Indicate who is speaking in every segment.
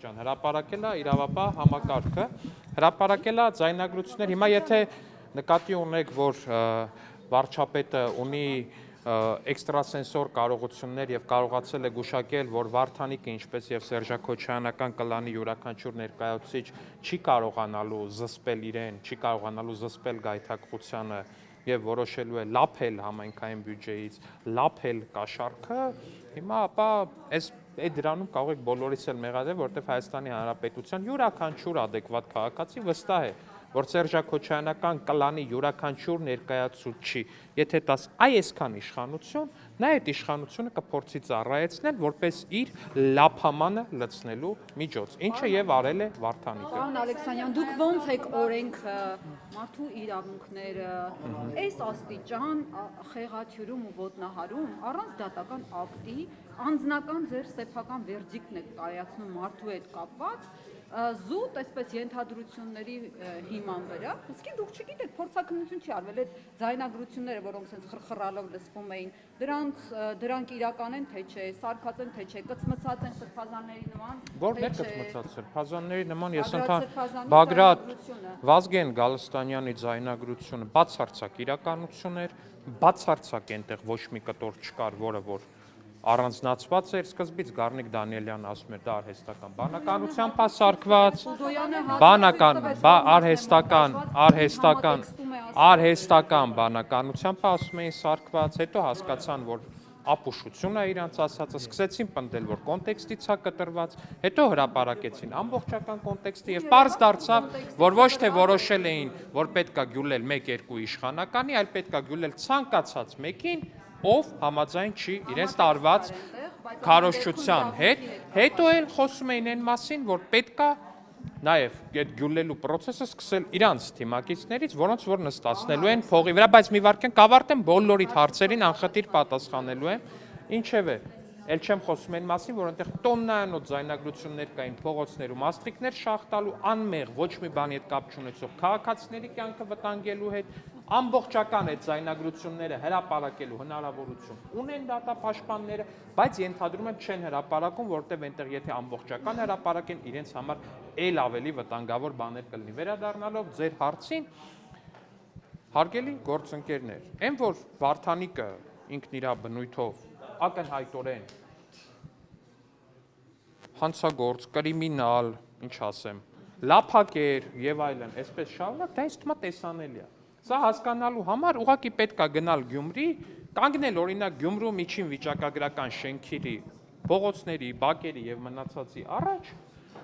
Speaker 1: ջան, հրապարակել է իրավապահ համակարգը, հրապարակել է ձայնագրություններ։ Հիմա եթե նկատի ունեք, որ վարչապետը ունի էքստրասենսոր կարողություններ եւ կարողացել է գուշակել, որ Վարդանիկը, ինչպես եւ Սերժակոչյանական կլանի յուրաքանչյուր ներկայացուցիչ չի կարողանալու զսպել իրեն, չի կարողանալու զսպել գայթակղությանը եւ որոշելու է լափել համայնքային բյուջեից, լափել կաշառքը, հիմա ապա այդ դրանում կարող եք բոլորից էլ մեղադրել, որովհետեւ Հայաստանի Հանրապետության յուրաքանչյուր adekvat քաղաքացի վստահ է, որ Սերժակոչյանական կլանի յուրաքանչյուր ներկայացուցիչ, եթե տաս այսքան իշխանություն, նա այդ իշխանությունը կփորձի ծառայեցնել որպես իր լափամանը լցնելու միջոց, ինչը եւ արել է Վարդանիկը։
Speaker 2: Պարոն Ալեքսանյան, դուք ո՞նց եք օրենքը, մարդու իրավունքները, այս աստիճան խեղաթյուրում ու ոտնահարում առանց դատական ակտի, անձնական ձեր սեփական վերջիկն եք կայացնում մարդու հետ կապված, զուտ այսպես ենթադրությունների հիման վրա, իսկի դուք չգիտեք, փորձաքննություն չի արվել, այդ ձայնագրությունները, որոնք sense խրխռալով լսվում էին, դրանք իրական են թե չէ, սարքած են թե չէ, կծմծած են սրբազանների նման,
Speaker 1: Որն է կծմծած սրբազանների նման, ես ընդհանուր Բագրատ Վազգեն Գալստանյանի ձայնագրությունը բացարձակ իրականություն էր, բացարձակ այնտեղ ոչ մի կտոր չկար, որը որ առանձնացված էր սկզբից Գառնիկ Դանիելյանը ասում էր դա արհեստական բանականությամբ է սարքված, արհեստական բանականությամբ ասում էին սարքված, հետո հասկացան, որ ապուշություն է իրանց ասածը, սկսեցին պնդել, որ կոնտեքստից է կտրված, հետո հրապարակեցին ամբողջական կոնտեքստը եւ պարզ դարձավ, որ ոչ թե որոշել էին, որ պետքա գյուլել 1-2 իշխանականի, այլ պետքա գյուլել ցանկացած մեկին, ով համաձայն չի իրենց տարված քարոզչության հետ, հետո էլ խոսում էին այն մասին, որ պետքա նաև այդ գյուլելու process-ը սկսել իրանց թիմակիցներից, որոնց որ նստացնելու են փողի վրա, բայց մի վարքան կավարտեմ բոլորիդ հարցերին անխտիր պատասխանելու եմ, ինչևէ, էլ չեմ խոսում այն մասին, որ այնտեղ տոննայանոց ձայնագրություններ կային փողոցներում, աստղիկներ շաղ տալու, անմեղ, ոչ մի բանի հետ կապ չունեցող քաղաքացիների կյանքը վտանգելու հետ, ամբողջական այդ ձայնագրությունները հրապարակելու հնարավորություն ունեն դատապաշտպանները, բայց ենթադրում եմ չեն հրապարակում, որովհետև այնտեղ եթե ամբողջական հրապարակեն, իրենց համար ել ավելի վտանգավոր բաներ կլինի։ Վերադառնալով ձեր հարցին, հարգելի գործընկերներ, այն որ Վարդանիկը ինքն իր բնույթով ակնհայտորեն հանցագործ, կրիմինալ, ինչ ասեմ, լափակեր եւ այլն, այսպես շարունակ, դա ինձ թվում է տեսանելի է։ Սա հասկանալու համար ուղղակի պետք է գնալ Գյումրի, կանգնել օրինակ Գյումրու միջին վիճակագրական շենքերի, փողոցների, բակերի եւ մնացածի առաջ,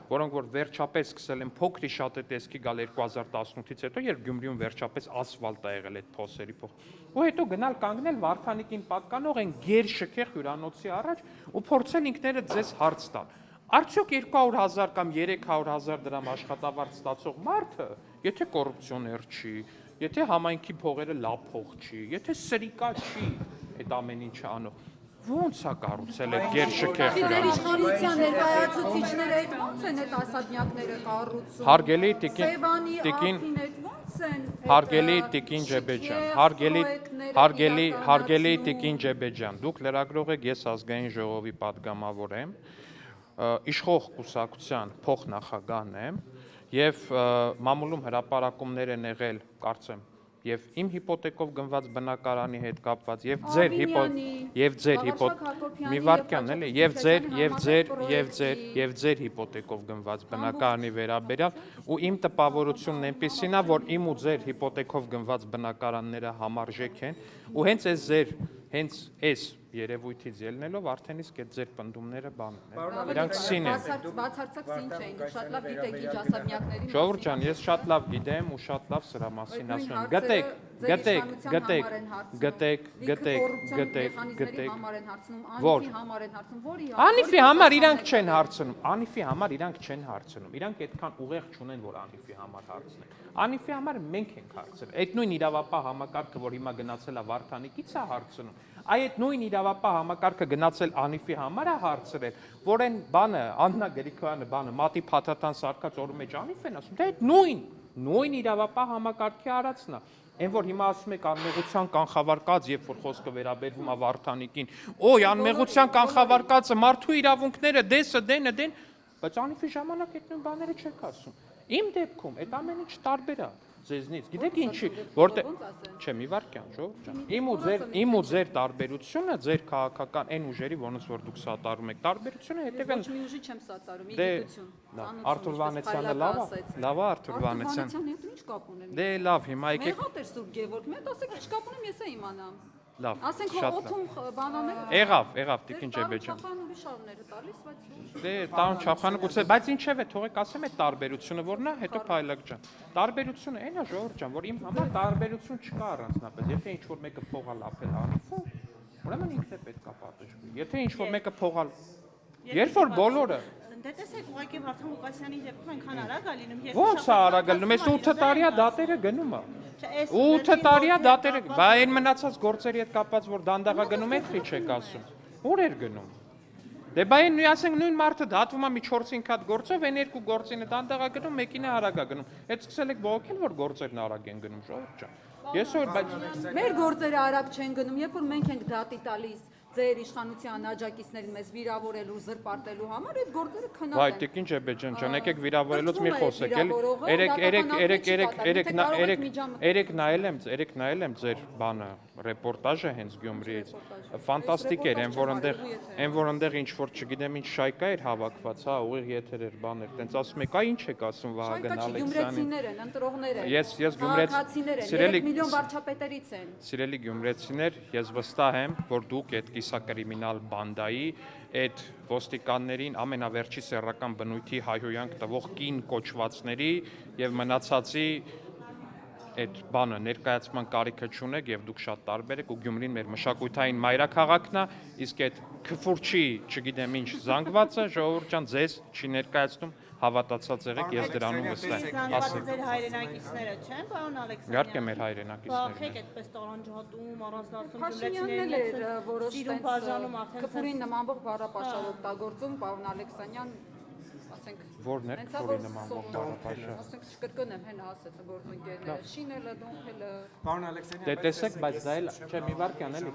Speaker 1: որոնք որ վերջապես սկսել են փոքրի շատ է տեսքի գալ 2018-ից հետո, երբ Գյումրիում վերջապես ասֆալտ է եղել այդ փոսերի փող։ Ու հետո գնալ կանգնել Վարդանիկին պատկանող այն գերշքեղ հյուրանոցի առաջ ու փորձել ինքներդ ձեզ հարց տալ։ Արդյոք 200,000 կամ 300,000 դրամ աշխատավարձ ստացող մարդը, եթե կոռուպցիոներ չի, եթե համայնքի փողերը լավ փող չի, եթե սրիկա չի, այդ ամեն ինչը անող, ո՞նց է կառուցել այդ գերշքեղ հյուրանոցը։
Speaker 2: Իշխանության ներկայացուցիչները այդ ո՞նց են այդ ասадնյակները կառուցում։
Speaker 1: Հարգելի
Speaker 2: Սևանի
Speaker 1: տիկին
Speaker 2: ափին այդ ո՞նց են։
Speaker 1: Հարգելի տիկին Ջեբեջան, հարգելի տիկին Ջեբեջան, դուք լրագրող եք, ես ազգային ժողովի падգամավոր եմ, իշխող կուսակցության փոխնախագահն եմ եւ մամուլում հրապարակումներ են եղել, կարծեմ, եւ իմ հիպոթեկով գնված բնակարանի հետ կապված եւ ձեր հիպոթեկով գնված բնակարանի վերաբերյալ ու իմ տպավորությունն այնպեսին է, որ իմ ու ձեր հիպոթեկով գնված բնակարանները համարժեք են ու հենց այս երևույթից ելնելով արդեն իսկ այդ ձեր պնդումները բանն են։ Իրանք սին են։
Speaker 2: Բացարձակ սին չէին, շատ լավ գիտեք իջ ասадնյակների։
Speaker 1: Ժողովուրդ ջան, ես շատ լավ գիտեմ ու շատ լավ սրա մասին ասում եմ։ Գտեք։ Անիֆի համար իրանք չեն հարցնում։ Իրանք այդքան ուղեղ չունեն, որ Անիֆի համար հարցնեն։ Անիֆի համար մենք ենք հարցրել։ Այդ նույն իրավապահ համակարգը, որ հիմա գնացել է Վարդանիկից է հարցնում, այդ նույն իրավապահ համակարգը գնացել Անիֆի համար է հարցրել, որ այն բանը, Աննա Գրիգորյանը բանը, մատի փաթաթան սարքած օրը մեջ Անիֆ են ասում, դա այդ նույն իրավապահ համակարգի արածն է։ Այն որ հիմա ասում եք անմեղության կանխավարկած, երբ որ խոսքը վերաբերվում է Վարդանիկին, օй, անմեղության կանխավարկածը մարդու իրավունքները դեսը դեն, բայց անիվի ժամանակ այդ նույն բաները չեք ասում։ Իմ դեպքում այդ ամեն ինչ տարբեր է ձեզնից։ Գիտեք ինչի, որտե չէ, մի վարքյան, ժողովուրդ ջան։ Իմ ու ձեր տարբերությունը, ձեր քաղաքական այն ուժերի, որոնց որ դուք սատարում եք, տարբերությունը հետևյալ։
Speaker 2: Ոչ մի ուժի չեմ սատարում,
Speaker 1: Դե
Speaker 2: իգիտություն։
Speaker 1: Արթուր Վանեցյանը լավ է Արթուր Վանեցյան։
Speaker 2: Վանեցյանը հետ ինչ կապ ունեմ։
Speaker 1: Դե լավ, հիմա եկեք։
Speaker 2: Մեղա Սուրբ Գևորգ, մենք ասեք ինչ կապ ունեմ, ես է իմանամ։
Speaker 1: Լավ,
Speaker 2: Ասենք
Speaker 1: շատ
Speaker 2: օթում բանաները։
Speaker 1: Եղավ, Տիկին Ջեբեջյան։
Speaker 2: Չախան ուրիշ առները տալիս, բայց
Speaker 1: Դե տան չափանը գուցե, բայց ինչև է, թողեք ասեմ այդ տարբերությունը որն է, հետո Փայլակ ջան։ Տարբերությունը այն է, ժողովուրդ ջան, որ իմ համար տարբերություն չկա առանձնապես։ Եթե ինչ որ մեկը փողալ ապել անիվը, ուրեմն ինքն է պետք է պատժվի։ Եթե ինչ որ մեկը փողալ, երբ որ բոլորը
Speaker 3: Դե տեսեք, ուղղակի Վարդան Ղուկասյանի դեպքում այնքան արագ է լինում։
Speaker 1: ո՞նց է արագ լինում, այս 8 տարիա դատերը գնում է։ 8 տարիա դատերը, բա այն մնացած գործերի հետ կապված որ դանդաղա գնում եք, ի չեք ասում։ Ուր էր գնում։ Դե բա այն ասենք նույն մարդը դատվում է մի 4-5 հատ գործով, այն երկու գործինը դանդաղա գնում, մեկինը արագ է գնում։ Այդ սկսել եք բողոքել, որ գործերն արագ են գնում, ժողովուրդ ջան։ Ես որ բայց
Speaker 2: մեր գործերը արագ չեն գնում, երբ որ մենք ենք դատի տալիս ձեր իշխանության աջակիցներին մեզ վիրավորելու, զրպարտելու համար, այդ գործերը քնած
Speaker 1: Վայ,
Speaker 2: են։
Speaker 1: Տիկին Ջեբեջյան ջան, եկեք վիրավորելուց մի խոսեք, երեք նայել եմ ձեր բանը, ռեպորտաժը հենց Գյումրիից։ Ֆանտաստիկ էր, այն որ այնտեղ ինչ որ չգիտեմ ինչ շայկա էր հավաքված, հա, ուղիղ եթեր էր, բաներ, տենց ասում եք, այ ինչ եք ասում Վահագն Ալեքսյանին։
Speaker 2: Գյումրեցիներ են, ընտրողներ են։
Speaker 1: Ես
Speaker 2: քաղաքացիներ են, 3 միլիոն վարչապետերից են։
Speaker 1: Սիրելի գյումրեցիներ, ես վստահ եմ, որ դուք այդ կիսակրիմինալ բանդայի, այդ ոստիկաններին ամենավերջի սեռական բնույթի հայհոյանք տվող կին կոչվածների եւ մնացածի այդ բանը ներկայացման կարիքը չունեք եւ դուք շատ տարբեր եք ու Գյումրին մեր մշակութային մայրաքաղաքն է, իսկ այդ քֆուրչի, չգիտեմ ինչ զանգվածը ժողովուրդ ջան ձեզ չի ներկայացնում, հավատացած եղեք, ես դրանում վստահ եմ։
Speaker 3: Ասեք ձեր հայրենակիցները չեն, պարոն Ալեքսանյան։
Speaker 1: Իհարկե մեր հայրենակիցներն
Speaker 3: Բախեք այդպես տորանջատում, առանձնացում
Speaker 2: Փաշինյանն էր որոշ
Speaker 3: սիրուն բաժանում արդեն
Speaker 2: քֆուրին նմանվող բառապաշար օգտագործում, պարոն Ալեքսանյան, ասենք
Speaker 1: Որն էր քֆուրի նմանվող բառապաշար։
Speaker 2: Ասենք չկրկնեմ հեն ասեց գործընկերները, շինելը, դոմփելը։
Speaker 4: Պարոն Ալեքսանյան,
Speaker 1: Դե տեսեք, բայց դա էլ չէ մի վարքյան էլի։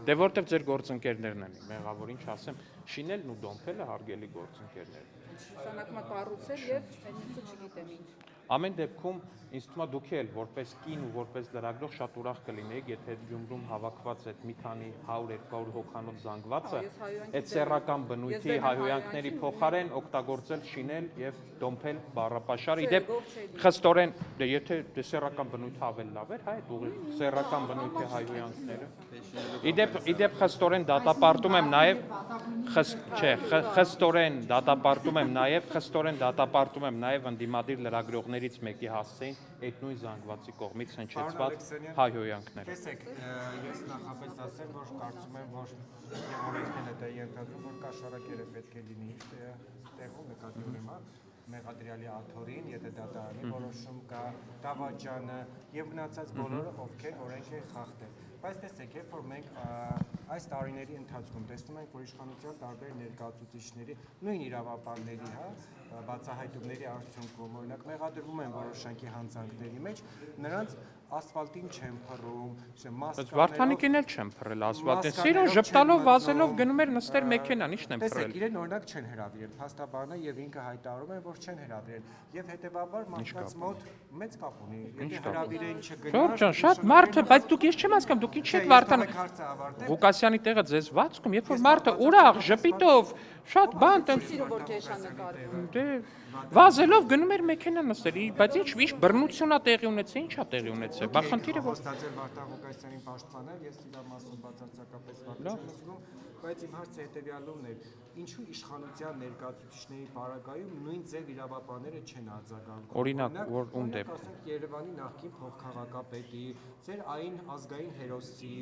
Speaker 1: Դե որտեվ ձեր գործընկերներն են, մեղավոր ինչ ասեմ, շինելն ու դոմփելը հարգելի գործընկերներ են։
Speaker 2: Նշանակում է կառուցել եւ այնինցը չգիտեմ ինչ։
Speaker 1: Ամեն դեպքում ինձ թվում է դուք էլ որպես կին ու որպես լրագրող շատ ուրախ կլինեիք, եթե Գյումրում հավաքված այդ մի քանի 100-200 հոգանոց զանգվածը այդ սեռական բնույթի հայհոյանքների փոխարեն օգտագործել, շինել եւ դոմփել բառապաշարը։ Իդեպ խստորեն, դե եթե սեռական բնույթը ավելի լավ էր, հա, այդ ուղիղ սեռական բնույթի հայհոյանքները։ Իդեպ խստորեն դատապարտում եմ նաեւ խստորեն դատապարտում եմ նաեւ ընդդիմադիր լրագրողներից մեկի հասցեին այդ նույն զանգվածի կողմից հնչեցված հայհոյանքները։
Speaker 4: տեսեք, ես նախապես ասեմ, որ կարծում եմ, որ օրենքները դա ենթադրում, որ կաշառակերը պետք է լինի իր տեղում նկատի ունեմ, մեղադրյալի աթոռին, եթե դատարանի որոշում կա, դավաճանը եւ մնացած բոլորը, ովքեր օրենք են խախտել։ Բայց տեսեք, երբ որ մենք այս տարիների ընթացքում տեսնում ենք, որ իշխանության տարբեր ներկայացուցիչների, նույն իրավապահների, հա, բացահայտումների արդյունքում, օրինակ մեղադրվում են որոշակի հանցանքների մեջ, նրանց ասֆալտին չեն փռում,
Speaker 1: Բայց Վարդանիկին էլ չեն փռել ասֆալտին։ Սիրուն ժպտալով, վազելով գնում էր նստեր մեքենան, ի՞նչն են փռել։
Speaker 4: Տեսեք, իրեն օրինակ չեն հրավիրել, փաստաբանը եւ ինքը հայտարարում է, որ չեն հրավիրել եւ հետեւաբար մարդկանց մոտ մեծ կապ ունի։ Եթե հրավիրեն չգնա։
Speaker 1: Ժողովուրդ ջան, շատ մարդը, բայց դուք ես չեմ հասկանում, դուք ինչ եք Վարդան Ղուկասյանի տեղը ձեզ վացքում, երբ որ մարդը ուրախ, ժպիտով, շատ բան տենց
Speaker 2: Սիրո որ ջեշանկարը։
Speaker 1: դե վազելով գնում էր մեքենա նստել, բայց ինչ բռնությունա տեղի ունեցել, ինչա տեղի ունեցել։ Բա խնդիրը որ
Speaker 4: ստացել Վարդան Ղուկասյանին պաշտպանել, ես իրա մասում բացարձակապես վատ չեմ զգում, բայց իմ հարցը հետեւյալն էր. ինչու իշխանության ներկայացուցիչների պարագայում նույն ձև իրավապահները չեն արձագանքում։
Speaker 1: Օրինակ, որ ում դեպքում
Speaker 4: ասենք Երևանի նախկին փոխքաղաքապետի, ձեր այն ազգային հերոսի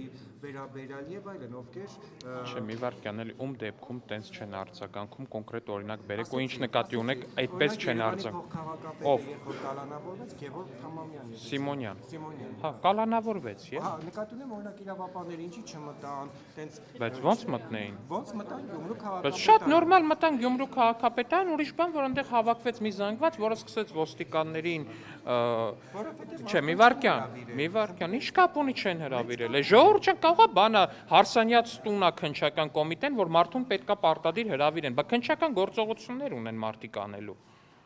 Speaker 4: վերաբերյալ եւ այլն, ովքեր
Speaker 1: չէ, մի վարքյան էլի ում դեպքում տենց չեն արձագանքում, կոնկրետ օրինակ բերեք ու ինչ նկատի ունեք, այդպես չեն արձագանքում։ Ով
Speaker 4: կալանավորվեց Գևորգ Թամամյանը։
Speaker 1: Սիմոնյան։
Speaker 4: Սիմոնյան։
Speaker 1: Հա, կալանավորվեց,
Speaker 4: Հա, նկատի ունեմ, օրինակ իրավապահները ինչի չմտան, տենց
Speaker 1: բայց ոնց մտնեին։
Speaker 4: ոնց մտան Գյումրու
Speaker 1: Բայց
Speaker 4: քաղաքապետարան։
Speaker 1: շատ նորմալ մտան Գյումրու քաղաքապետարան, ուրիշ բան, որ այնտեղ հավաքվեց մի զանգված, որը սկսեց ոստիկաններին, չէ, մի վարքյան, ինչ կապ ունի չեն հրավիրել։ Ժողովուրդ չեն կարող բանը Հարսանյաց տունա քնչական կոմիտեն, որ մարդուն պետքա պարտադիր լավ իրեն, բա քննչական գործողություններ ունեն մարդիկ անելու։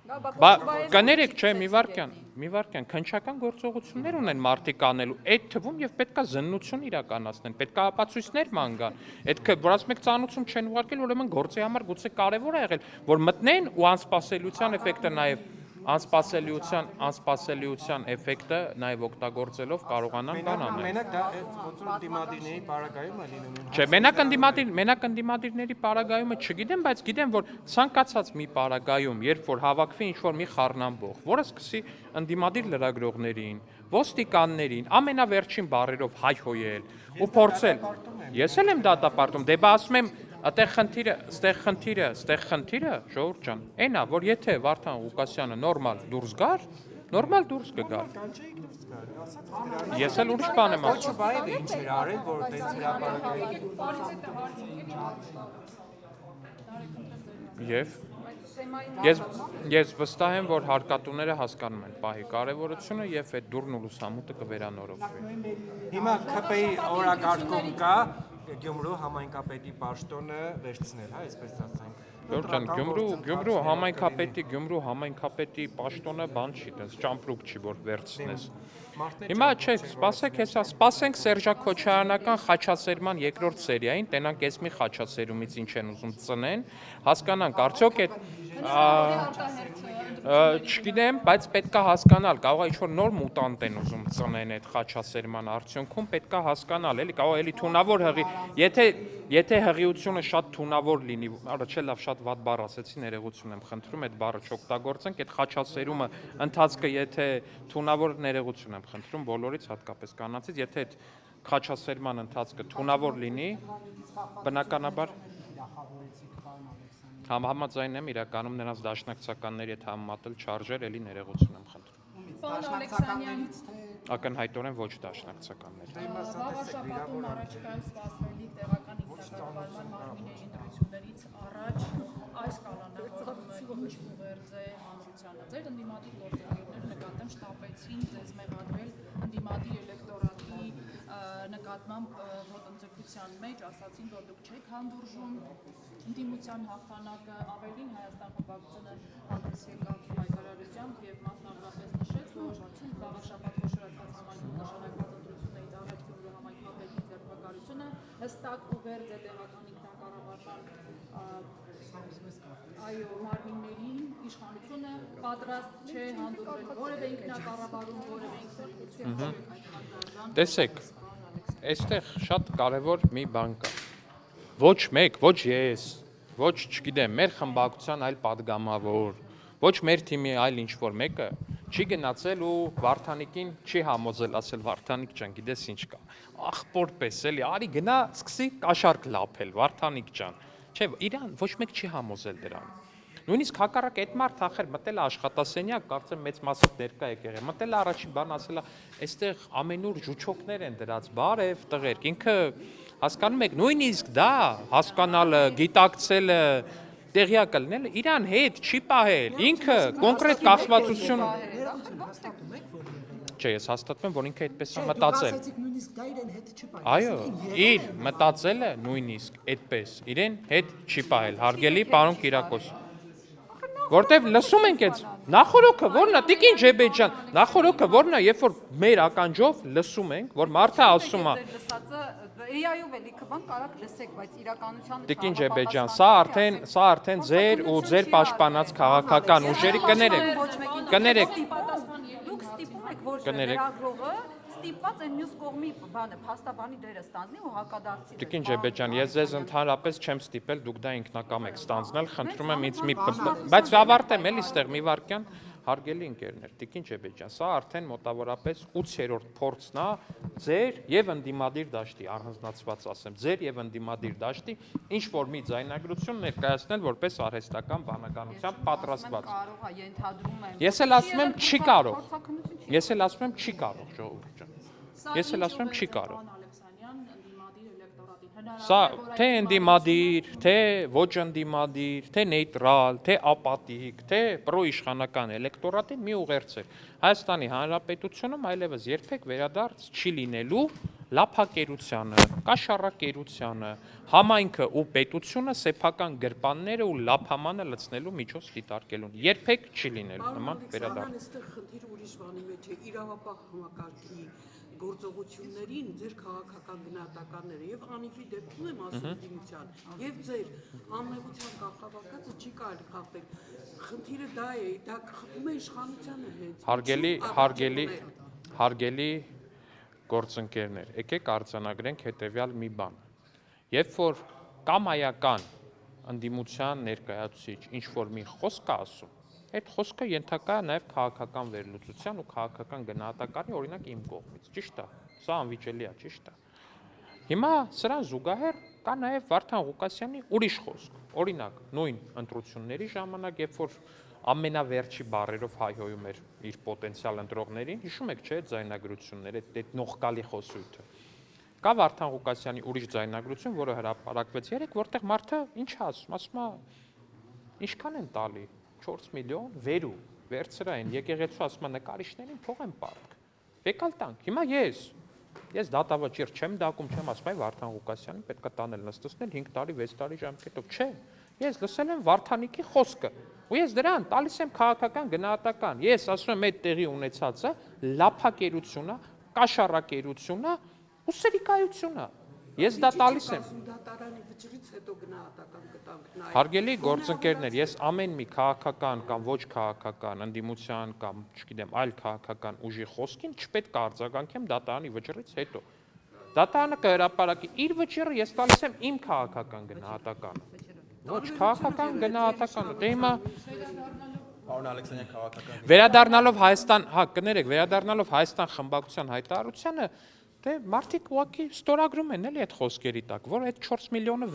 Speaker 1: Բա կներեք, չէ, մի վարքյան, քննչական գործողություններ ունեն մարդիկ անելու, այդ թվում եւ պետքա զննություն իրականացնեն, պետքա ապացույցներ ման գան։ Այդ որած մեկ ծանուցում չեն ուղարկել, ուրեմն գործի համար գուցե կարեւոր է եղել, որ մտնեն ու անսպասելիության էֆեկտը նաեւ անսպասելիության էֆեկտը նաև օգտագործելով կարողանան բան անել։
Speaker 4: Մենակ դա ոնց որ դիմադիրների պարագայում է լինում։
Speaker 1: Չէ, մենակ ընդդիմադիրների պարագայումը չգիտեմ, բայց գիտեմ, որ ցանկացած մի պարագայում, երբ որ հավաքվի ինչ-որ մի խառնամբող, որը սկսի ընդդիմադիր լրագրողներին, ոստիկաններին, ամենավերջին բառերով հայհոյել ու փորձել։ Ես էլ եմ դատապարտում, դե բա ասում եմ Այդտեղ խնդիրը, ժողովուրդ ջան, այնա, որ եթե Վարդան Ղուկասյանը նորմալ դուրս գար, նորմալ դուրս կգար։ Ես էլ ուրիշ բան եմ ասում։
Speaker 4: Չոբաևը ինչ էր արել, որ տենց հրապարակային։
Speaker 1: Եվ ես վստահ եմ, որ հարկատուները հասկանում են պահի կարևորությունը եւ այդ դուրն ու լուսամուտը կվերանորոգվի։
Speaker 4: Հիմա ԿՊ-ի օրակարգում կա Գյումրու համայնքապետի պաշտոնը վերցնել, հա, այսպես ասենք։
Speaker 1: Ժողովուրդ ջան, Գյումրու համայնքապետի պաշտոնը բան չի, տես ճամպրուկ չի, որ վերցնես։ Հիմա չէ, սպասենք Սերժա Քոչարյանական խաչասերման երկրորդ սերիային, տենանք այս մի խաչասերումից ինչ են ուզում ծնեն, հասկանանք, արդյոք այդ չգիտեմ, բայց պետքա հասկանալ, կարող է ինչ-որ նոր մուտանտ են ուզում ծնեն այդ խաչասերման արդյունքում, պետքա հասկանալ, էլի, կարող է էլի թունավոր հղի, եթե հղիությունը շատ թունավոր լինի, առաջ լավ շատ վատ բառ ասեցի, ներողություն եմ խնդրում, այդ բառը չօգտագործենք, այդ խաչասերումը ընթացքը եթե թունավոր ներողություն եմ խնդրում բոլորից, հատկապես կանանցից, եթե այդ խաչասերման ընթացքը թունավոր լինի, բնականաբար Համաձայն եմ իրականում նրանց դաշնակցականների հետ համեմատել չարժեր, էլի ներողություն եմ խնդրում։
Speaker 5: Պարոն Ալեքսանյան,
Speaker 1: Ակնհայտորեն ոչ դաշնակցականներ։
Speaker 5: վավաշապատում առաջիկայում սպասվելիք տեղական ինքնակառավարման մարմինների ընտրություններից առաջ այս կալանավորումը ինչ ուղերձ է հանրությանը։ Ձեր ընդդիմադիր գործընկերներ նկատեմ շտապեցին ձեզ մեղադրել ընդդիմադիր էլեկտորատի նկատմամբ ոտնձգության մեջ, ասացին, որ դուք չեք հանդուրժում ընդդիմության հաղթանակը, ավելին Հայաստան խմբակցությունը հանդես եկավ հայտարարությամբ եւ մասնավորապես նշեց, որ վաղաշաբաթ խոշորացված համայնքում նշանակված ընտրություններից առաջ Գյումրու համայնքապետի ձեռնարկությունը հստակ ուղերձ է տեղական ինքնակառավարման մարմինների իշխանությունը պատրաստ չէ հանդուրժել որևէ ինքնակառավարում, որևէ ինքնություն։
Speaker 1: Տեսեք, այստեղ շատ կարևոր մի բան կա։ Ոչ մեկ, ոչ ես, ոչ չգիտեմ, մեր խմբակցության այլ падգամավոր, ոչ մեր թիմի այլ ինչ-որ մեկը չի գնացել ու Վարդանիկին չի համոզել, ասել Վարդանիկ ջան, գիտես ինչ կա։ Ախպոր պես էլի, արի գնա, սկսի կաշառք լափել, Վարդանիկ ջան։ Չէ, իրան ոչ մեկ չի համոզել դրան։ Նույնիսկ հակառակ այդ մարդ ախր մտել է աշխատասենյակ, կարծեմ մեծ մասը ներկա եք եղել։ Մտել է առաջին բան ասել է, այստեղ ամենուր ժուչոկներ են դրած, բարև տղերք, ինքը հասկանում եք, նույնիսկ դա հասկանալը, գիտակցելը, տեղյակը լինելը իրան հետ չի պահել, ինքը կոնկրետ կախվածություն Չէ, ես հաստատում եմ, որ ինքը այդպես է մտածել։
Speaker 6: Նույնիսկ դա իրեն հետ չի պահել։
Speaker 1: Այո, իր մտածելը նույնիսկ այդպես իրեն հետ չի պահել, հարգելի պարոն Կիրակոս։ Որտեվ լսում ենք այդ նախորոքը որն է, Տիկին Ջեբեջյան, նախորոքը որն է, երբ որ մեր ականջով լսում ենք, որ մարդը ասում է
Speaker 2: AI-ով էլի քբան կարակ լսեք, բայց իրականության
Speaker 1: Տիկին Ջեբեջյան, սա արդեն ձեր ու ձեր պաշտպանած քաղաքական ուժերի կներեք
Speaker 2: դուք ստիպում եք որ լրագրողը ստիպված այն մյուս կողմի բանը փաստաբանի դերը ստանձնի ու հակադարձի։
Speaker 1: Տիկին Ջեբեջյան, ես ձեզ ընդհանրապես չեմ ստիպել, դուք դա ինքնակամ եք ստանձնել, խնդրում եմ ինձ մի բայց ավարտեմ էլի ստեղ մի վարքյան, հարգելի ընկերներ, Տիկին Ջեբեջյան, սա արդեն մոտավորապես 8-րդ փորձն է ձեր եւ ընդդիմադիր դաշտի, առանձնացված ասեմ, ձեր եւ ընդդիմադիր դաշտի ինչ որ մի ձայնագրություն ներկայացնել որպես արհեստական բանականությամբ պատրաստված։ Ես էլ ասում եմ չի կարող։ Ես էլ ասում եմ չի կարող, ժողովուրդ ջան։ Ես էլ ասում եմ չի կարող։ Սա թե ընդդիմադիր, թե ոչ ընդդիմադիր, թե նեյտրալ, թե ապատիկ, թե պրոիշխանական էլեկտորատին մի ուղերձ է։ Հայաստանի Հանրապետությունում այլևս երբեք վերադարձ չի լինելու լափակերությանը, կաշառակերությանը, համայնքը ու պետությունը սեփական գրպանները ու լափամանը լցնելու միջոց դիտարկելուն։ Երբեք չի լինելու նման վերադարձ։
Speaker 7: Այստեղ խնդիրը ուրիշ բանի մեջ է, իրավապահ համակարգի գործողություններին ձեր քաղաքական գնահատականները եւ Անիվի դեպքում եմ ասում դիմության եւ ձեր անմեղության կապակցը չի կարելի խախտել։ Խնդիրը դա է, դա խփում է իշխանությանը հետ։
Speaker 1: Հարգելի գործընկերներ, եկեք արձանագրենք հետևյալ մի բան։ Երբ որ կամայական ընդդիմության ներկայացուցիչ ինչ որ մի խոսք է ասում, այդ խոսքը ենթակա է նաև քաղաքական վերլուծության ու քաղաքական գնահատականի, օրինակ իմ կողմից, ճիշտ է։ Սա անվիճելի է, ճիշտ է։ Հիմա սրան զուգահեռ կա նաև Վարդան Ղուկասյանի ուրիշ խոսք։ Օրինակ, նույն ընտրությունների ժամանակ, երբ որ ամենավերջի բառերով հայհոյում էր իր պոտենցիալ ընտրողներին, հիշում եք, չէ՞, ձայնագրությունները, այդ նողկալի խոսույթը։ Կա Վարդան Ղուկասյանի ուրիշ ձայնագրություն, որը հրապարակվեց երեկ, որտեղ մարդը ինչ է ասում է, ինչքան են տալի 4 միլիոն վերու, վերցրային, եկեղեցու ասում է նկարիչներին փող են պարտք։ Եկալ տանք։ Հիմա ես դատավճիռ չեմ դակում, չեմ ասում, այ Վարդան Ղուկասյանին պետք է տանել նստեցնել 5 տարի, 6 տարի ժամկետով, չէ։ Ես լսել եմ Վարդանիկի խոսքը, ու ես դրան տալիս եմ քաղաքական գնահատական։ Ես ասում եմ, այդ տեղի ունեցածը լափակերություն է, կաշառակերություն է ու սրիկայություն է։ Ես դա տալիս եմ։
Speaker 7: Դատարանի վճռից հետո գնահատական կտանք նայ։
Speaker 1: Հարգելի գործընկերներ, ես ամեն մի քաղաքական կամ ոչ քաղաքական ընդդիմության կամ, չգիտեմ, այլ քաղաքական ուժի խոսքին չպետք է արձագանքեմ դատարանի վճռից հետո։ Դատարանը կհրապարակի իր վճիռը, ես տալիս եմ իմ քաղաքական գնահատականը։ Ոչ քաղաքական գնահատականը։ Դե հիմա
Speaker 8: Պարոն Ալեքսանյան քաղաքական
Speaker 1: վերադառնալով Հայաստան, կներեք, վերադառնալով Հայաստան խմբակցության հայտարարությանը, դե մարդիկ ուղղակի ստորագրում են էլի այդ խոսքերի տակ, որ այդ 4 միլիոնը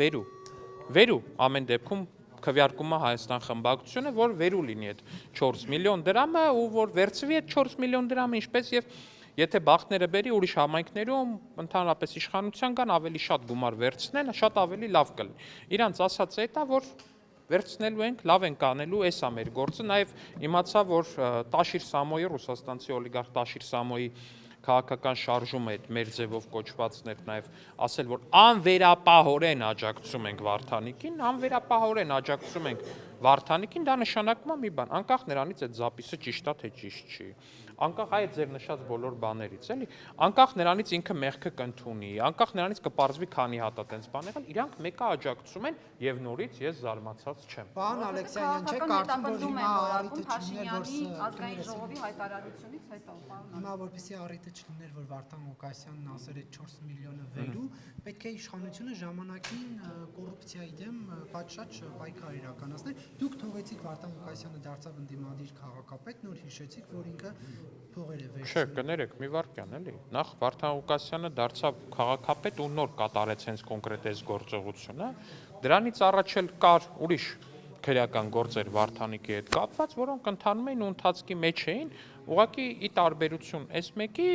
Speaker 1: վերու ամեն դեպքում քվեարկում է Հայաստան խմբակցությունը, որ վերու լինի այդ 4 միլիոն դրամը ու որ վերցվի այդ 4 միլիոն դրամը, ինչպես եւ եթե բախտները բերի ուրիշ համայնքներում ընդհանրապես իշխանության կան ավելի շատ գումար վերցնեն, շատ ավելի լավ կլինի։ Իրանց ասած է դա, որ վերցնելու ենք, լավ ենք անելու, էս է մեր գործը, նաև իմացա, որ Տաշիր Սամոյի, ռուսաստանցի օլիգարխ Տաշիր Սամոյի քաղաքական շարժումը այդ մեր ձևով կոչվածն էր նաև ասել, որ անվերապահորեն աջակցում ենք Վարդանիկին, անվերապահորեն աջակցում ենք Վարդանիկին, դա նշանակում է մի բան, անկախ նրանից այդ զապիսը ճիշտ է թե ճիշտ չի, անկախ այդ ձեր նշած բոլոր բաներից, էլի, անկախ նրանից ինքը մեղքը կընդունի, անկախ նրանից կպարզվի քանի հատ է տենց բան եղել, իրանք մեկը աջակցում են եւ նորից ես զարմացած չեմ։
Speaker 6: Պարոն Ալեքսանյան, չէ՞ կարծում, որ հիմա առիթը չլիներ, որ Վարդան Ղուկասյանն ասեր այդ 4 միլիոնը վերու, պետք է իշխանությունը ժամանակին կոռուպցիայի դեմ պատշաճ պայքար իրականացներ։ Դուք թողեցիք Վարդան Ղուկասյանը դարձավ ընդդիմադիր քաղաքապետ, նոր հիշեցիք, որ ինքը փողեր է վերցրել։
Speaker 1: Չէ, կներեք, մի վարքյան էլի։ Նախ Վարդան Ղուկասյանը դարձավ քաղաքապետ ու նոր կատարեց հենց կոնկրետ այս գործողությունը։ Դրանից առաջ էլ կար ուրիշ քրեական գործեր Վարդանիկի հետ կապված, որոնք ընթանում էին ու ընթացքի մեջ էին, ուղղակի ի տարբերություն այս մեկի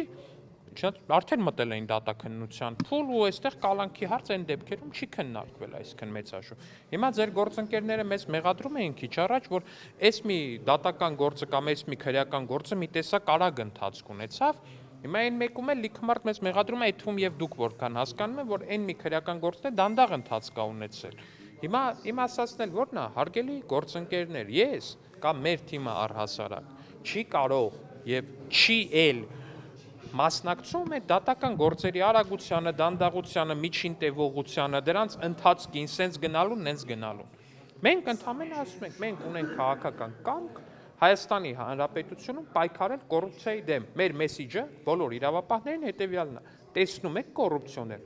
Speaker 1: արդեն մտել էին դատաքննության փուլ ու այստեղ կալանքի հարց այն դեպքերում չի քննարկվել այսքան մեծաշու։ Հիմա ձեր գործընկերները մեզ մեղադրում էին քիչ առաջ, որ այս մի դատական գործը կամ այս մի քրեական գործը մի տեսակ արագ ընթացք ունեցավ։ Հիմա այն մեկում էլ լիքը մարդ մեզ մեղադրում է, այդ թվում եւ դուք որքան հասկանում եք, որ այն մի քրեական գործն է դանդաղ ընթացք է ունեցել։ Հիմա իմ ասածն էլ որն է, հարգելի գործընկերներ, ես կամ մեր թիմը առհասարակ չի կարող եւ չի էլ մասնակցում է դատական գործերի արագությանը, դանդաղությանը, միջին տևողությանը, դրանց ընթացքին, սենց գնալուն, նենց գնալուն։ Մենք ընդհանրապես ասում ենք, մենք ունենք քաղաքական կամք Հայաստանի Հանրապետությունում պայքարել կոռուպցիայի դեմ։ Մեր մեսիջը բոլոր իրավապահներին հետևյալն է. տեսնում եք կոռուպցիոներ,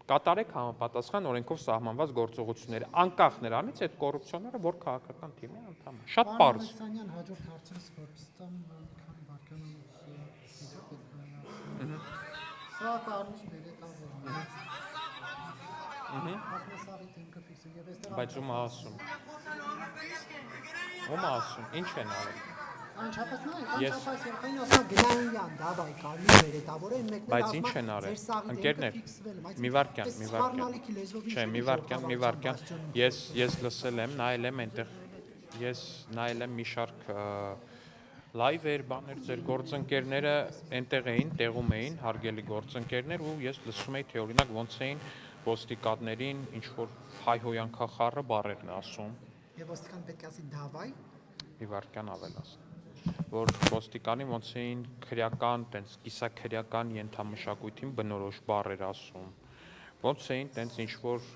Speaker 1: կատարեք համապատասխան օրենքով սահմանված գործողությունները, անկախ նրանից այդ կոռուպցիոները որ քաղաքական թիմի անդամ է։ Շատ պարզ։
Speaker 6: Ալեքսանյան հաջորդ հարցերս որպես տամ մի քանի վարքյանով Սա կարմիր բերետավոր է։ Ասմասարի ինքը ֆիքսը եւ այստեղ
Speaker 1: Բայց ում ասում։ Ում ասում, ինչ են արել։
Speaker 6: Անչափահաս երբայն ասա Գնայան, դավայ կարմիր բերետավոր է, մեկն
Speaker 1: Բայց ինչ են արել։ Ընկերներ, մի վարքյան։ Չէ, մի վարքյան։ Ես լսել եմ, նայել եմ այնտեղ, ես նայել եմ մի շարք լայվեր, բաներ, ձեր գործընկերները այնտեղ էին, տեղում էին, հարգելի գործընկերներ, ու ես լսում էի, թե օրինակ ոնց էին ոստիկաններին ինչ որ հայհոյանքախառը բառերն ասում,
Speaker 6: Եվ ոստիկան պետք է ասի դավայ,
Speaker 1: մի վարքյան ավելացնի, որ ոստիկանին ոնց էին քրեական, տենց կիսաքրեական ենթամշակույթին բնորոշ բառեր ասում, ոնց էին տենց ինչ որ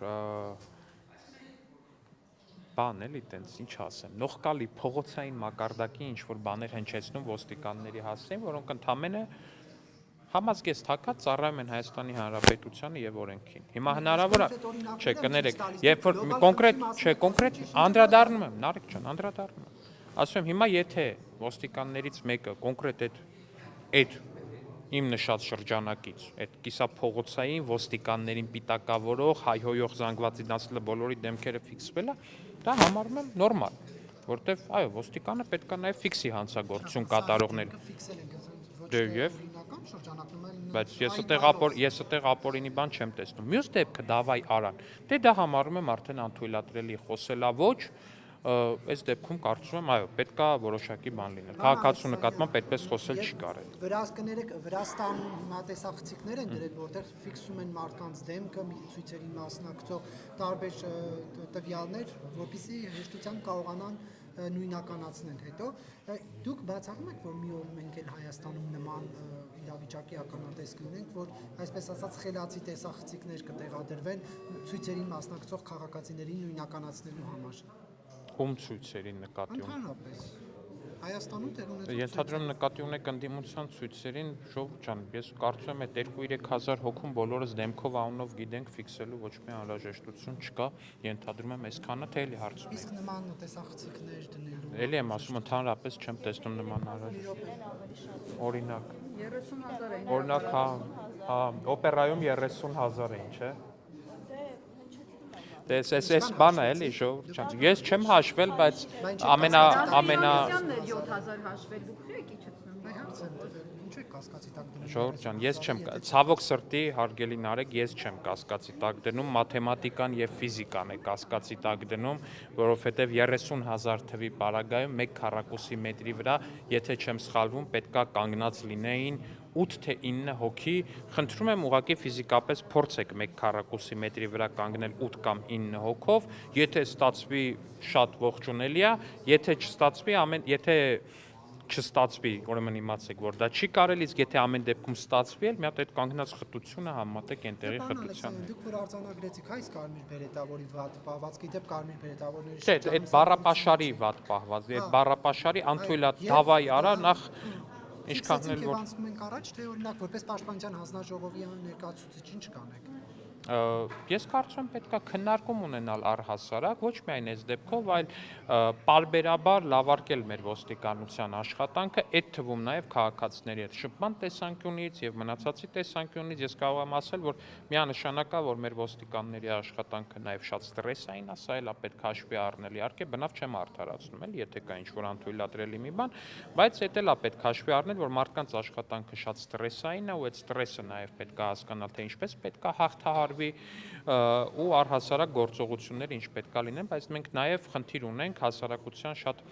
Speaker 1: բան էլի տենց ինչ ասեմ, նողկալի փողոցային մակարդակի ինչ որ բաներ հնչեցնում ոստիկանների հասցեին, որոնք ընդամենը համազգեստ հակած ծառայում են Հայաստանի Հանրապետությանը եւ օրենքին։ Հիմա հնարավոր է, չէ, կներեք, երբ որ կոնկրետ անդրադառնում եմ, Նարեկ ջան, անդրադառնում եմ։ Ասում եմ, հիմա եթե ոստիկաններից մեկը կոնկրետ այդ իմ նշած շրջանակից, այդ կիսափողոցային ոստիկաններին պիտակավորող, հայհոյող զանգվածին ասելը բոլորի դեմքերը ֆիքսվել է, դա համարում եմ նորմալ, որտեվ այո, ոստիկանը պետք է նաեւ ֆիքսի հանցագործություն կատարողներ։ Դե եւ բայց ես այդտեղ ապօրինի բան չեմ տեսնում։ Մյուս դեպքը դավայ արան։ Դե դա համարում եմ արդեն անթույլատրելի խոսելա ոչ, այս դեպքում կարծում եմ, այո, պետքա որոշակի բան լինել։ Քաղաքացու նկատմամբ այդպես խոսել չի կարելի։
Speaker 6: Վրաց կներեք, Վրաստանում հիմա տեսախցիկներ են դրել, որտեղ ֆիքսում են մարդկանց դեմքը, ցույցերին մասնակցող տարբեր տվյալներ, որպեսզի հեշտությամբ կարողանան նույնականացնել հետո դուք բացառում եք որ մի օր մենք էլ Հայաստանում նման իրավիճակի ականատես կլինենք որ այսպես ասած խելացի տեսախցիկներ կտեղադրվեն ցույցերին մասնակցող քաղաքացիներին նույնականացնելու համար
Speaker 1: ում ցույցերին նկատի ունեք
Speaker 6: ընդհանրապես Հայաստանում տեղ ունեցող
Speaker 1: Ենթադրում նկատի ունեք ընդդիմության ցույցերին ժողովուրդ ջան ես կարծում եմ այդ 2-3000 հոգում բոլորս դեմքով անունով գիտենք ֆիքսելու ոչ մի անհրաժեշտություն չկա ենթադրում եմ այսքանը թե էլի հարցում
Speaker 6: իսկ նման տեսախցիկներ դնելու
Speaker 1: Էլի եմ ասում ընդհանրապես չեմ տեսնում նման անհրաժեշտ օրինակ
Speaker 2: 30000 էին
Speaker 1: օրինակ հա օպերայում 30000 էին չէ Դες բանը էլի ժողովուրդ ջան ես չեմ հաշվել բայց ամենա
Speaker 2: 7000 հաշվել դուք եք իջեցնում
Speaker 6: Ինչու եք կասկածի տակ դնում
Speaker 1: Ժողովուրդ ջան ես չեմ ցավոք սրտի հարգելի Նարեկ ես չեմ կասկածի տակ դնում մաթեմատիկան եւ ֆիզիկան է կասկածի տակ դնում որովհետեւ 30000 թվի պարագայում 1 քառակուսի մետրի վրա եթե չեմ սխալվում պետքա կանգնած լինեին 8 թե 9 հոգի, խնդրում եմ ուղղակի ֆիզիկապես փորձեք 1 քառակուսի մետրի վրա կանգնել 8 կամ 9 հոգով, եթե ստացվի շատ ողջունելի է, եթե չստացվի, եթե չստացվի, ուրեմն իմացեք, որ դա չի կարելի, իսկ եթե ամեն դեպքում ստացվի, էլ մի հատ այդ կանգնած խտությունը համատեք այնտեղի խտությանը։
Speaker 6: Դուք որ արձանագրեցիք այս կարմիր բերետավորի վատ պահվածքի դեպ կարմիր բերետավորների
Speaker 1: Չէ, այդ բառապաշարի վատ պահված, այդ բառապաշարի անթույլատ դավայ արա նախ Ինչքան էլ որ
Speaker 6: անցնում ենք առաջ թե օրինակ որպես պաշտպանության հանձնաժողովի ներկայացուցիչ ինչ կանեք
Speaker 1: Ես կարծում եմ պետքա քննարկում ունենալ առհասարակ, ոչ միայն այս դեպքով, այլ պարբերաբար լավարկել մեր ոստիկանության աշխատանքը, այդ թվում նաև քաղաքացիների հետ շփման տեսանկյունից եւ մնացածի տեսանկյունից ես կարող եմ ասել, որ միանշանակ է, որ մեր ոստիկանների աշխատանքը նաև շատ ստրեսային է, սա էլ է պետք հաշվի առնել, իհարկե բնավ չեմ արդարացնում, էլի, եթե կա ինչ-որ անթույլատրելի մի բան, բայց այդ էլ է պետք հաշվի առնել, որ մարդկանց աշխատանքը շատ ստրեսային է ու այդ ստրեսը նաև պետք է հասկանալ, թե ինչպես պետք է հաղթահարել ու առհասարակ գործողությունները ինչ պետքա լինեն, բայց մենք նաև խնդիր ունենք հասարակության շատ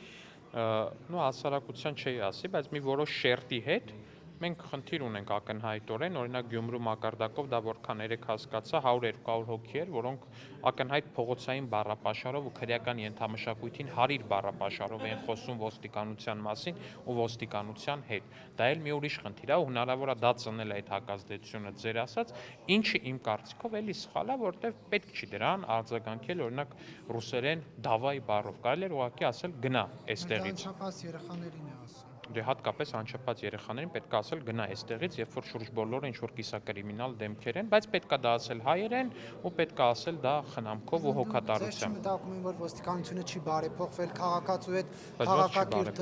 Speaker 1: հասարակության չի ասի, բայց մի որոշ շերտի հետ մենք խնդիր ունենք ակնհայտորեն, օրինակ Գյումրու մակարդակով դա որքան երեք հասկացա 100-200 հոգի էր, որոնք ակնհայտ փողոցային բառապաշարով ու քրեական ենթամշակույթին հարիր բառապաշարով են խոսում ոստիկանության մասին ու ոստիկանության հետ։ Դա էլ մի ուրիշ խնդիր է ու հնարավոր է դա ծնել այդ հակազդեցությունը ձեր ասած, ինչը իմ կարծիքով էլի սխալ է, որովհետև պետք չի դրան արձագանքել օրինակ ռուսերեն դավայ բառով, կարելի է ուղղակի ասել գնա այստեղից։
Speaker 6: Անչափահաս երեխաներին է ասում
Speaker 1: Դե հատկապես անչափած երեխաներին պետք է ասել գնա այստեղից, երբ որ շուրջ բոլորը ինչ-որ կիսակրիմինալ դեմքեր են, բայց պետք է դա ասել հայերեն ու պետք է ասել դա խնամքով ու հոգատարությամբ։
Speaker 6: Մտածում եմ, որ ոստիկանությունը չի բարեփոխվել, քաղաքացու հետ քաղաքակիրթ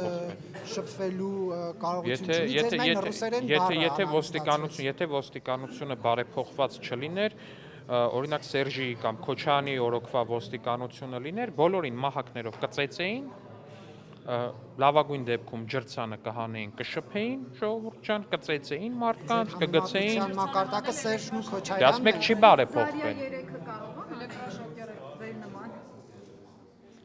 Speaker 6: շփվելու կարողություն չունի,
Speaker 1: Եթե ոստիկանությունը բարեփոխված չլիներ, օրինակ Սերժի կամ Քոչյանի օրոքվա ոստիկանությունը լիներ, բոլորին մահակներով կծեծեին լավագույն դեպքում ջրցանը կհանեին, կշփեին, ժողովուրդ ջան, կծեծեին մարդկանց, կգցեին։
Speaker 6: Մակարդակը Սերժն ու Քոչարյանն
Speaker 1: Դե ասում եք չի բարեփոխվել։
Speaker 2: Երեքը կարող է էլեկտրաշոկերը ձեր նման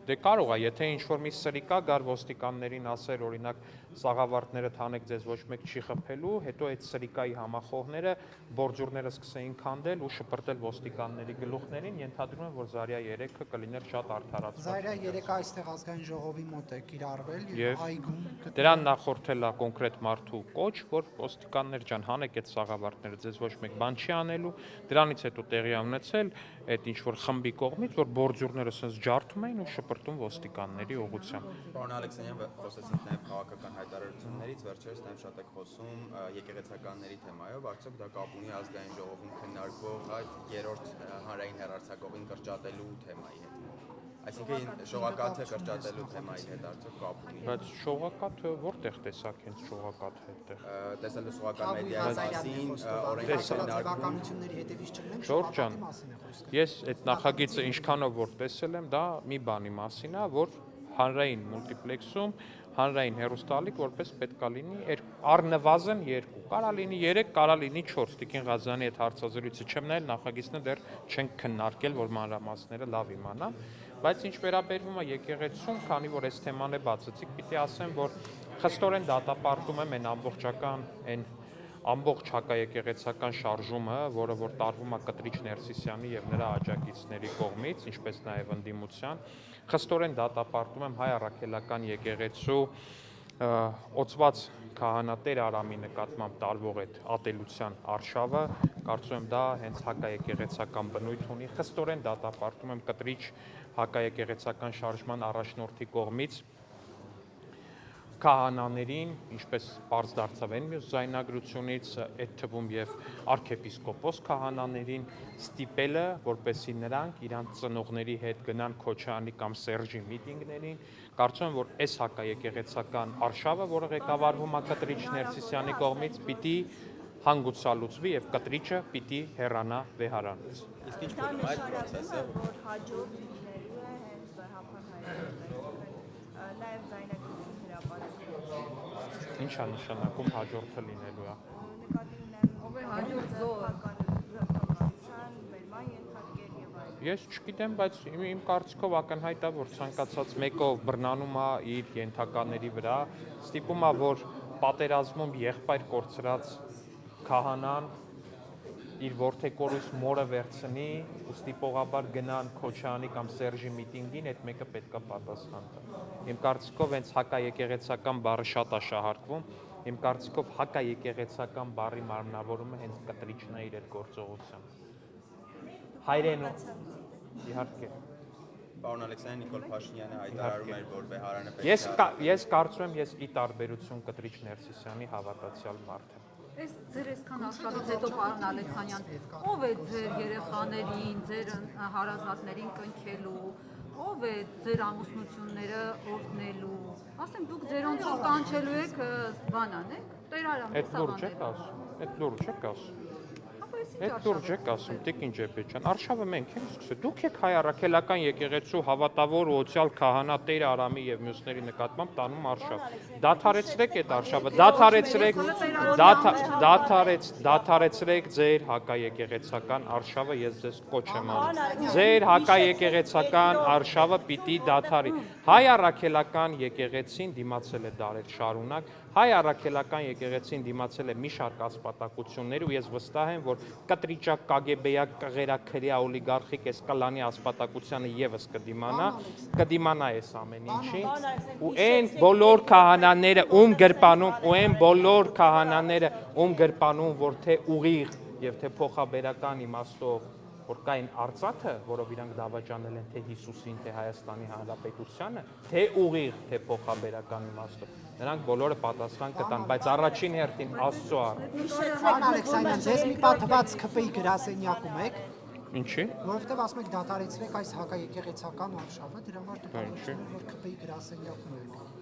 Speaker 1: Դե կարող է, եթե ինչ-որ մի սրիկա գար ոստիկաններին ասեր, օրինակ, սաղավարտները թանեք ձեզ ոչ մեկ չի խփելու, հետո այդ սրիկայի համախոհները բորձուրները սկսեին քանդել ու շպրտել ոստիկանների գլուխներին, ենթադրում եմ, որ Զարյա 3-ը կլիներ շատ արդարացված։
Speaker 6: Զարյա 3-ը այստեղ ազգային ժողովի մոտ է կիրառվել եւ այգում
Speaker 1: Դրան նախորդել է կոնկրետ մարդու կոչ, որ ոստիկաններ ջան, հանեք այդ սաղավարտները, ձեզ ոչ մեկ բան չի անելու, դրանից հետո տեղի ունեցել այդ ինչ-որ խմբի կողմից, որ բորձուրները sense ջարդում էին ու շպրտում ոստիկանների ուղղությամբ։
Speaker 8: Պարոն Ալեքսանյան, խոսեցինք նաև քաղաքական հայտարարություններից, վերջերս նաև շատ եք խոսում եկեղեցականների թեմայով, արդյոք դա կապ ունի ազգային ժողովում քննարկվող այդ երրորդ հանրային հեռարձակողին կրճատելու թեմայի հետ։ Այսինքն շողակաթը կրճատելու թեմայի հետ արդյոք կապ ունի։
Speaker 1: Բայց շողակաթը որտեղ տեսակ հենց շողակաթը այդտեղ։
Speaker 8: Տեսնելու սոցիալական մեդիայի մասին, օրենքի
Speaker 6: քննարկումների հետևից չլինենք,
Speaker 1: Ժորժ ջան, ես այդ նախագիծը ինչքանով որ տեսել եմ, դա մի բանի մասին է, որ հանրային մուլտիպլեքսում հանրային հեռուստալիք որպես պետքա լինի առնվազն 2, կարա լինի 3, կարա լինի 4, Տիկին Ղազարյանի այդ հարցազրույցը չեմ նայել, նախագիծն դեռ չենք քննարկել, որ մանրամասները լավ իմանամ, բայց ինչ վերաբերվում է եկեղեցուն, քանի որ այս թեման է բացեցիք, պիտի ասեմ, որ խստորեն դատապարտում եմ այն ամբողջական այն ամբողջ հակաեկեղեցական շարժումը, որը որ տարվում է Կտրիչ Ներսիսյանի եւ նրա աջակիցների կողմից, ինչպես նաեւ ընդդիմության, խստորեն դատապարտում եմ հայ առաքելական եկեղեցու օծված քահանատեր Արամի նկատմամբ տարվող այդ ատելության արշավը, կարծում եմ դա հենց հակաեկեղեցական բնույթ ունի, խստորեն դատապարտում եմ Կտրիչ հակաեկեղեցական շարժման առաջնորդի կողմից քահանաներին, ինչպես պարզ դարձավ այն մյուս զայնագրությունից, այդ թվում եւ arczepiskopos քահանաներին ստիպելը, որպեսզի նրանք իրանց ծնողների հետ գնան Քոչարյանի կամ Սերժի միտինգներին, կարծում եմ, որ այս հակաեկեղեցական արշավը, որը ղեկավարվում է Կտրիչ Ներսիսյանի կողմից, պիտի հանգուցալուծվի եւ Կտրիչը պիտի հեռանա վեհարանից։
Speaker 8: Իսկ ինչ կողմ այդ process-ը,
Speaker 9: որ հաջող լինելու է հենց Բեհապան հայրենիքը, նաև զայնագրություն հրապարակել։
Speaker 1: Ինչ է նշանակում հաջորդը լինելու է։
Speaker 9: Նկատի ունեմ
Speaker 2: Ով է հաջորդ զոհը։
Speaker 9: զոհական բերման ենթարկել եւ այլն։
Speaker 1: Ես չգիտեմ, բայց իմ կարծիքով ակնհայտ է, որ ցանկացած մեկով բռնանում է իր ենթակաների վրա, ստիպում է, որ պատերազմում եղբայր կորցրած քահանան իր որդեկորուս մորը վերցնի ու ստիպողաբար գնան Քոչարյանի կամ Սերժի միտինգին, այդ մեկը պետքա պատասխան տա։ Իմ կարծիքով հենց հակաեկեղեցական բառը շատ է շահարկվում, իմ կարծիքով հակաեկեղեցական բառի մարմնավորումը հենց Կտրիչն է իր այդ գործողությամբ։ Հայրենու իհարկե։
Speaker 8: Պարոն Ալեքսանյան, Նիկոլ Փաշինյանը հայտարարում էր, որ Բեհարանը պետք է
Speaker 1: Ես կարծում եմ, ես ի տարբերություն Կտրիչ Ներսիսյանի հավատացյալ մարդ եմ։
Speaker 2: Այս ձեր այսքան աշխարհից հետո պարոն Ալեքսանյան, ով է ձեր երեխաներին, ձեր հարազատներին կնքելու, ով է ձեր ամուսնությունները օրհնելու։ Ասեմ, դուք ձերոնցով կանչելու եք բանանեք, Տեր Արամ
Speaker 1: Այդ լուրջ եք ասում, այդ լուրջ եք ասում։
Speaker 2: Այդ
Speaker 1: Այդ լուրջ եք ասում, Տիկին Ջեբեջյան, արշավը մենք ենք սկսել։ Դուք եք հայ առաքելական եկեղեցու հավատավոր ու օցիալ քահանա Տեր Արամի եւ մյուսների նկատմամբ տանում արշավ։ Դադարեցրեք այդ արշավը, դադարեցրեք ձեր հակաեկեղեցական արշավը, ես ձեզ կոչ եմ անում։ Ձեր հակաեկեղեցական արշավը պիտի դադարի։ Հայ առաքելական եկեղեցին դիմացել է դարեր շարունակ, հայ առաքելական եկեղեցին դիմացել է մի շարք ասպատակությունների ու ես վստահ եմ, որ կտրիճակ կագեբեյա կղերաքրյա օլիգարխիկ էսկալանի ասպատակությանը եւս կդիմանա այս ամեն ինչի ու այն բոլոր քահանաները ում գրպանում որ թե ուղիղ եւ թե փոխաբերական իմաստով որ կային արծաթը, որով իրանք դավաճանել են թե Հիսուսին, թե Հայաստանի Հանրապետությանը, թե ուղիղ, թե փոխաբերական իմաստով։ Նրանք բոլորը պատասխան կտան, բայց առաջին հերթին Աստծո առ։
Speaker 6: Պարոն Ալեքսանյան, ձեզ մի պատված ԿՊ-ի գրասենյակում եք,
Speaker 1: Ինչի՞։
Speaker 6: որովհետև ասում եք դադարեցրեք այս հակաեկեղեցական արշավը, դրա համար դուք ասում եք, որ ԿՊ-ի գրասենյակում եք։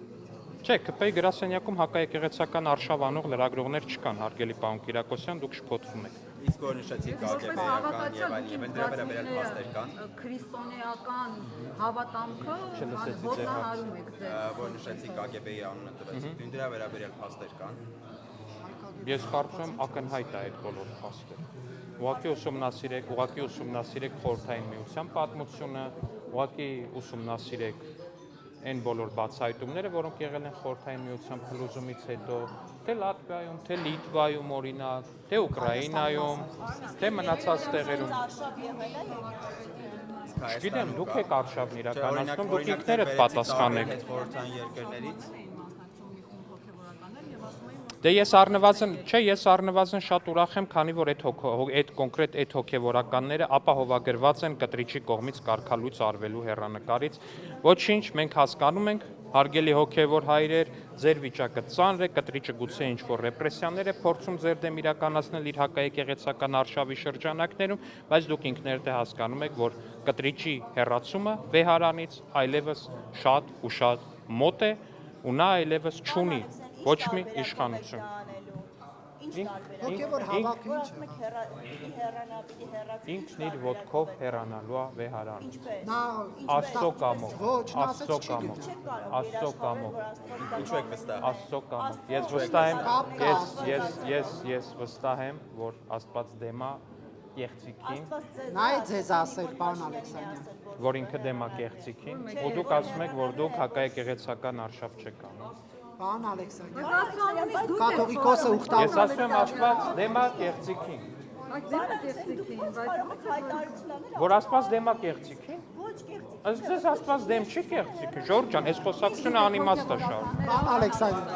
Speaker 1: Չէ, ԿՊ-ի գրասենյակում հակաեկեղեցական արշավ անող լրագրողներ չկան, հարգելի պարոն Կիրակոսյան, դուք շփոթվում եք։
Speaker 8: Իսկ որ նշեցիք կագեբեական եւ այլն, դրա վերաբերյալ փաստեր կան։
Speaker 2: Քրիստոնեական հավատամքը ոտնահարում եք ձեր։
Speaker 8: Որ նշեցիք կագեբեի անունը տվեցիք, դրա վերաբերյալ փաստեր կան։
Speaker 1: Ես կարծում եմ ակնհայտ է այդ բոլոր փաստերը։ Ուղղակի ուսումնասիրեք Խորհրդային Միության պատմությունը, ուղղակի ուսումնասիրեք այն բոլոր բացահայտումները, որոնք եղել են Խորհրդային Միության փլուզումից հետո, թե Լատվիայում, թե Լիտվայում օրինակ, թե Ուկրաինայում, թե մնացած տեղերում։ Չգիտեմ, դուք եք արշավն իրականացնում, դուք ինքներդ պատասխանեք։
Speaker 8: Խորհրդային երկրներից
Speaker 1: Դե ես առնվազն շատ ուրախ եմ, քանի որ այդ կոնկրետ այդ հոգևորականները ապահովագրված են կտրիչի կողմից կարգալույծ արվելու հեռանկարից։ Ոչինչ, մենք հասկանում ենք, հարգելի հոգևոր հայրեր, ձեր վիճակը ծանր է, կտրիչը գուցե ինչ-որ ռեպրեսիաներ է փորձում ձեր դեմ իրականացնել իր հակաեկեղեցական արշավի շրջանակներում, բայց դուք ինքներդ հասկանում եք, որ կտրիչի հեռացումը վեհարանից այլևս շատ ու շատ մոտ է ու նա այլևս չունի ոչ մի իշխանություն։
Speaker 6: Հոգևոր հավաքը
Speaker 1: Ինքն իր ոտքով հեռանալու է վեհարան։
Speaker 6: նա
Speaker 1: Աստծո կամոք,
Speaker 6: ոչ, նա
Speaker 1: Աստծո
Speaker 6: ասաց չի
Speaker 1: կամոք, Աստծո կամոք,
Speaker 8: ինչու եք վստահ։
Speaker 1: Աստծո կամոք։ Ես վստահ եմ, ես վստահ եմ, որ Աստված դեմ է կեղծիքին,
Speaker 6: նայ ձեզ ասել, պարոն Ալեքսանյան։
Speaker 1: որ ինքը դեմ է կեղծիքին, ու դուք ասում եք, որ դուք հակաեկեղեցական արշավ չեք անում։
Speaker 6: Պարոն Ալեքսանյան,
Speaker 2: Աստծո
Speaker 6: կաթողիկոսը
Speaker 1: Ես
Speaker 6: ուխտավորել
Speaker 1: ասում եմ Աստված դեմ է կեղծիքին։
Speaker 2: Այդ դեպքը կեղծիքին, բայց
Speaker 1: Որ Աստված դեմ է կեղծիքին։ Ըստ ձեզ Աստված դեմ չի կեղծիքի, Ժորժ ջան, այս խոսակցությունը անիմաստ է շարունակվում։
Speaker 6: Պարոն Ալեքսանյան,